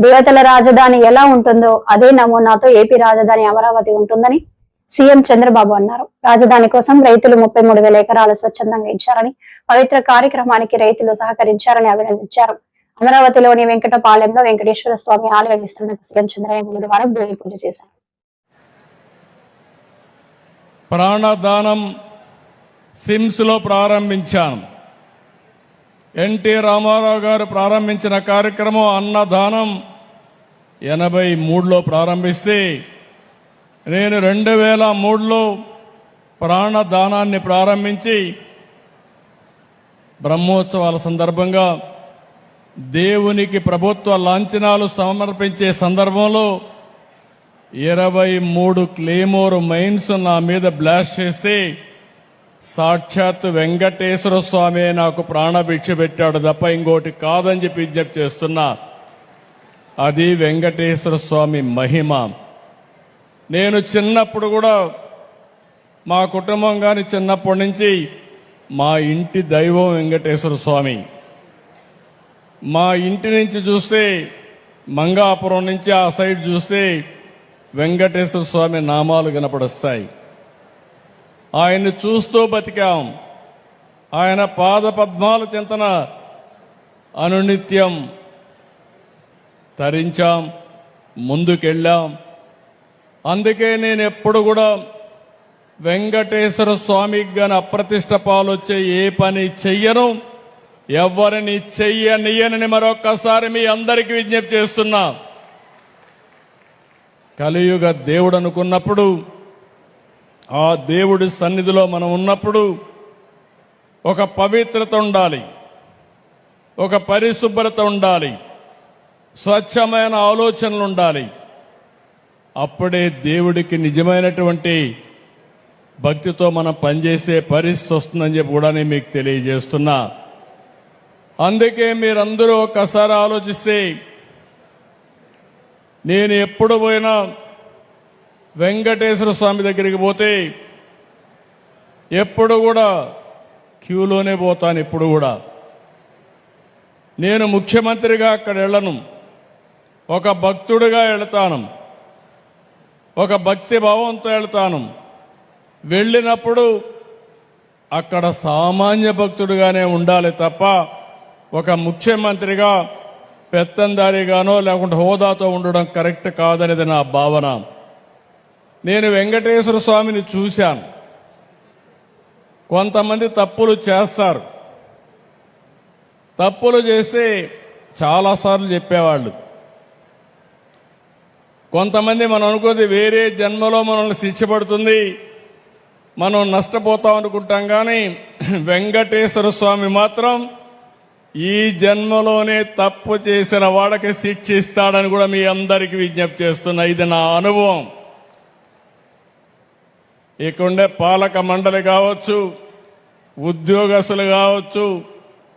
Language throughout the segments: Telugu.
దేవతల రాజధాని ఎలా ఉంటుందో అదే నమూనాతో ఏపీ రాజధాని అమరావతి ఉంటుందని సీఎం చంద్రబాబు అన్నారు. రాజధాని కోసం రైతులు 33,000 ఎకరాలు స్వచ్ఛందంగా ఇచ్చారని, పవిత్ర కార్యక్రమానికి రైతులు సహకరించారని అభినందించారు. అమరావతిలోని వెంకటపాలెంలో వెంకటేశ్వర స్వామి ఆలయ విస్తరణకు సీఎం చంద్రబాబు బుధవారం భూమి పూజ చేశారు. ప్రాణదానం సిమ్స్ లో ప్రారంభించాను. ఎన్టీ రామారావు గారు ప్రారంభించిన కార్యక్రమం అన్నదానం 83లో ప్రారంభిస్తే నేను 2003లో ప్రాణదానాన్ని ప్రారంభించి బ్రహ్మోత్సవాల సందర్భంగా దేవునికి ప్రభుత్వ లాంఛనాలు సమర్పించే సందర్భంలో 23 క్లేమోర్ మైన్స్ నా మీద బ్లాస్ట్ చేస్తే సాక్షాత్ వెంకటేశ్వర స్వామి నాకు ప్రాణభిక్ష పెట్టాడు తప్ప ఇంకోటి కాదని చెప్పి విజ్ఞప్తి చేస్తున్నా. అది వెంకటేశ్వర స్వామి మహిమ. నేను చిన్నప్పుడు కూడా మా కుటుంబం కానీ చిన్నప్పటి నుంచి మా ఇంటి దైవం వెంకటేశ్వర స్వామి. మా ఇంటి నుంచి చూస్తే మంగాపురం నుంచి ఆ సైడ్ చూస్తే వెంకటేశ్వర స్వామి నామాలు కనపడొస్తాయి. ఆయన్ని చూస్తూ బతికాం. ఆయన పాద పద్మాల చింతన అనునిత్యం తరించాం, ముందుకెళ్ళాం. అందుకే నేను ఎప్పుడు కూడా వెంకటేశ్వర స్వామికి గాని అప్రతిష్ట పాలొచ్చే ఏ పని చెయ్యను, ఎవరిని చెయ్యనియనని మరొక్కసారి మీ అందరికీ విజ్ఞప్తి చేస్తున్నా. కలియుగ దేవుడు అనుకున్నప్పుడు, ఆ దేవుడి సన్నిధిలో మనం ఉన్నప్పుడు ఒక పవిత్రత ఉండాలి, ఒక పరిశుభ్రత ఉండాలి, స్వచ్ఛమైన ఆలోచనలు ఉండాలి. అప్పుడే దేవుడికి నిజమైనటువంటి భక్తితో మనం పనిచేసే పరిస్థితి వస్తుందని చెప్పి కూడా నేను మీకు తెలియజేస్తున్నా. అందుకే మీరందరూ ఒక్కసారి ఆలోచిస్తే, నేను ఎప్పుడు పోయినా వెంకటేశ్వర స్వామి దగ్గరికి పోతే ఎప్పుడు కూడా క్యూలోనే పోతాను. ఇప్పుడు కూడా నేను ముఖ్యమంత్రిగా అక్కడ వెళ్ళను, ఒక భక్తుడిగా వెళతాను, ఒక భక్తి భావంతో వెళతాను. వెళ్ళినప్పుడు అక్కడ సామాన్య భక్తుడిగానే ఉండాలి తప్ప ఒక ముఖ్యమంత్రిగా పెత్తందారిగానో లేకుంటే హోదాతో ఉండడం కరెక్ట్ కాదనేది నా భావన. నేను వెంకటేశ్వర స్వామిని చూశాను. కొంతమంది తప్పులు చేస్తారు. తప్పులు చేస్తే చాలాసార్లు చెప్పేవాళ్ళు. కొంతమంది మనం అనుకోది వేరే జన్మలో మనల్ని శిక్ష పడుతుంది, మనం నష్టపోతాం అనుకుంటాం. కానీ వెంకటేశ్వర స్వామి మాత్రం ఈ జన్మలోనే తప్పు చేసిన వాళ్ళకి శిక్షిస్తాడని కూడా మీ అందరికీ విజ్ఞప్తి చేస్తున్నా. ఇది నా అనుభవం. ఇక్కడుండే పాలక మండలి కావచ్చు, ఉద్యోగస్తులు కావచ్చు,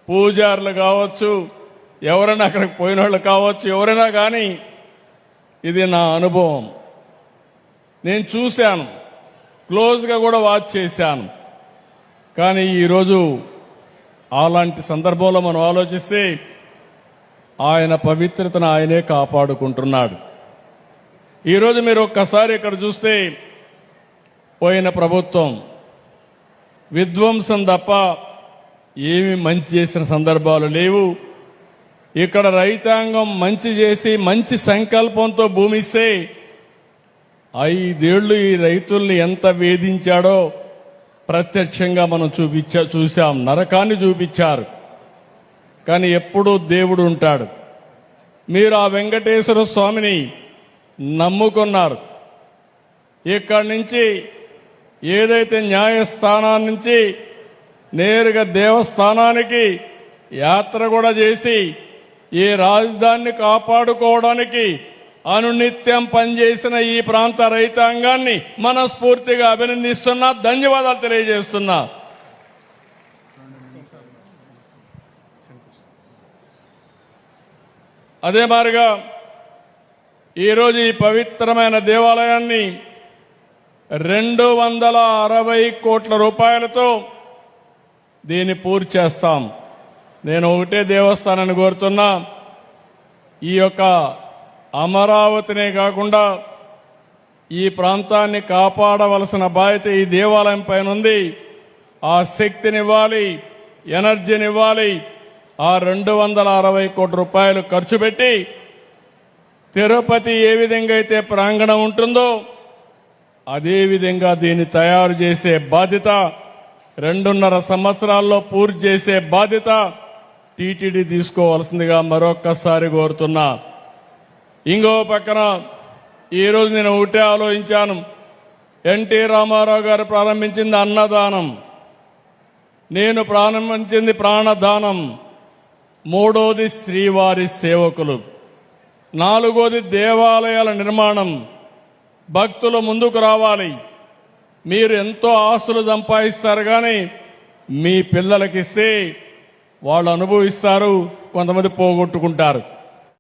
పూజారులు కావచ్చు, ఎవరైనా అక్కడికి పోయిన వాళ్ళు కావచ్చు, ఎవరైనా కానీ ఇది నా అనుభవం. నేను చూశాను, క్లోజ్గా కూడా వాచ్ చేశాను. కానీ ఈరోజు అలాంటి సందర్భంలో మనం ఆలోచిస్తే ఆయన పవిత్రతను ఆయనే కాపాడుకుంటున్నాడు. ఈరోజు మీరు ఒక్కసారి ఇక్కడ చూస్తే పోయిన ప్రభుత్వం విధ్వంసం తప్ప ఏమి మంచి చేసిన సందర్భాలు లేవు. ఇక్కడ రైతాంగం మంచి చేసి మంచి సంకల్పంతో భూమిస్తే 5 ఏళ్లు ఈ రైతుల్ని ఎంత వేధించాడో ప్రత్యక్షంగా మనం చూశాం. నరకాన్ని చూపించారు. కానీ ఎప్పుడూ దేవుడు ఉంటాడు. మీరు ఆ వెంకటేశ్వర స్వామిని నమ్ముకున్నారు. ఇక్కడి నుంచి ఏదైతే న్యాయస్థానాన్ని నుంచి నేరుగా దేవస్థానానికి యాత్ర కూడా చేసి ఈ రాజధానిని కాపాడుకోవడానికి అనునిత్యం పనిచేసిన ఈ ప్రాంత రైతాంగాన్ని మనస్ఫూర్తిగా అభినందిస్తున్నా, ధన్యవాదాలు తెలియజేస్తున్నా. అదే మాదిరిగా ఈరోజు ఈ పవిత్రమైన దేవాలయాన్ని 260 కోట్ల రూపాయలతో దీన్ని పూర్తి చేస్తాం. నేను ఒకటే దేవస్థానాన్ని కోరుతున్నా, ఈ యొక్క అమరావతినే కాకుండా ఈ ప్రాంతాన్ని కాపాడవలసిన బాధ్యత ఈ దేవాలయం పైన ఉంది. ఆ శక్తినివ్వాలి, ఎనర్జీనివ్వాలి. ఆ 260 కోట్ల రూపాయలు ఖర్చు పెట్టి తిరుపతి ఏ విధంగా అయితే ప్రాంగణం ఉంటుందో అదే విధంగా దీన్ని తయారు చేసే బాధ్యత, 2.5 సంవత్సరాల్లో పూర్తి చేసే బాధ్యత టీటీడీ తీసుకోవాల్సిందిగా మరొక్కసారి కోరుతున్నా. ఇంకో పక్కన ఈరోజు నేను ఒకటే ఆలోచించాను. ఎన్టీ రామారావు గారు ప్రారంభించింది అన్నదానం, నేను ప్రారంభించింది ప్రాణదానం, 3వది శ్రీవారి సేవకులు, 4వది దేవాలయాల నిర్మాణం. భక్తులు ముందుకు రావాలి. మీరు ఎంతో ఆస్తులు సంపాదిస్తారు కానీ మీ పిల్లలకిస్తే వాళ్ళు అనుభవిస్తారు, కొంతమంది పోగొట్టుకుంటారు.